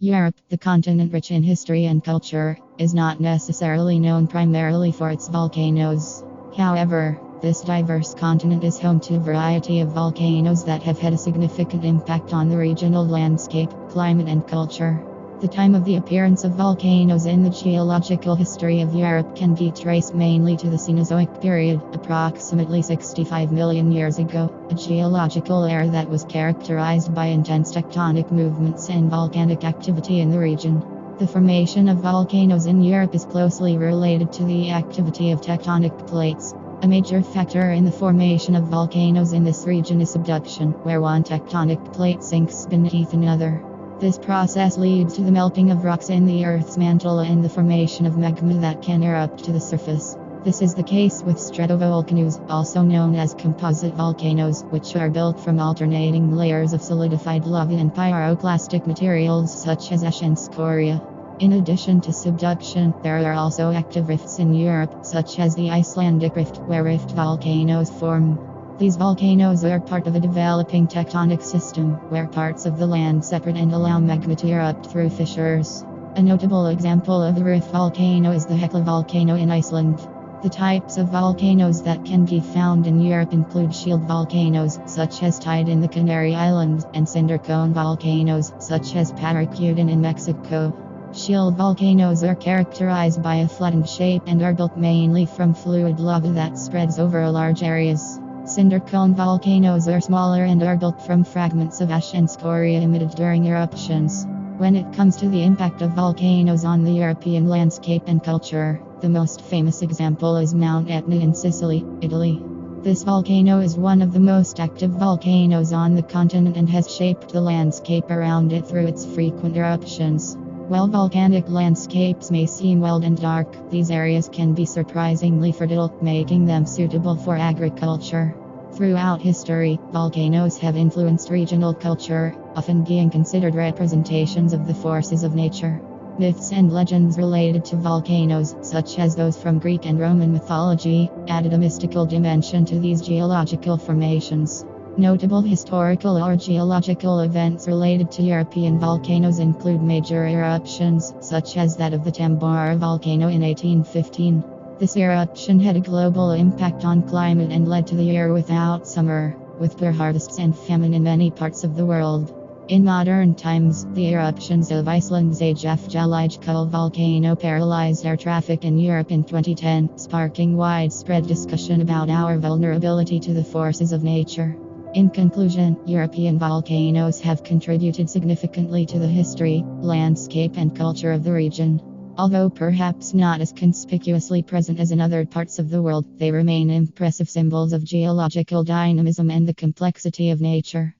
Europe, the continent rich in history and culture, is not necessarily known primarily for its volcanoes. However, this diverse continent is home to a variety of volcanoes that have had a significant impact on the regional landscape, climate, and culture. The time of the appearance of volcanoes in the geological history of Europe can be traced mainly to the Cenozoic period, approximately 65 million years ago, a geological era that was characterized by intense tectonic movements and volcanic activity in the region. The formation of volcanoes in Europe is closely related to the activity of tectonic plates. A major factor in the formation of volcanoes in this region is subduction, where one tectonic plate sinks beneath another. This process leads to the melting of rocks in the Earth's mantle and the formation of magma that can erupt to the surface. This is the case with stratovolcanoes, also known as composite volcanoes, which are built from alternating layers of solidified lava and pyroclastic materials such as ash and scoria. In addition to subduction, there are also active rifts in Europe, such as the Icelandic rift, where rift volcanoes form. These volcanoes are part of a developing tectonic system, where parts of the land separate and allow magma to erupt through fissures. A notable example of a rift volcano is the Hekla volcano in Iceland. The types of volcanoes that can be found in Europe include shield volcanoes, such as Tide in the Canary Islands, and cinder cone volcanoes, such as Paracutin in Mexico. Shield volcanoes are characterized by a flattened shape and are built mainly from fluid lava that spreads over large areas. Cinder cone volcanoes are smaller and are built from fragments of ash and scoria emitted during eruptions. When it comes to the impact of volcanoes on the European landscape and culture, the most famous example is Mount Etna in Sicily, Italy. This volcano is one of the most active volcanoes on the continent and has shaped the landscape around it through its frequent eruptions. While volcanic landscapes may seem wild and dark, these areas can be surprisingly fertile, making them suitable for agriculture. Throughout history, volcanoes have influenced regional culture, often being considered representations of the forces of nature. Myths and legends related to volcanoes, such as those from Greek and Roman mythology, added a mystical dimension to these geological formations. Notable historical or geological events related to European volcanoes include major eruptions, such as that of the Tambora volcano in 1815. This eruption had a global impact on climate and led to the year without summer, with poor harvests and famine in many parts of the world. In modern times, the eruptions of Iceland's Eyjafjallajökull volcano paralyzed air traffic in Europe in 2010, sparking widespread discussion about our vulnerability to the forces of nature. In conclusion, European volcanoes have contributed significantly to the history, landscape, and culture of the region. Although perhaps not as conspicuously present as in other parts of the world, they remain impressive symbols of geological dynamism and the complexity of nature.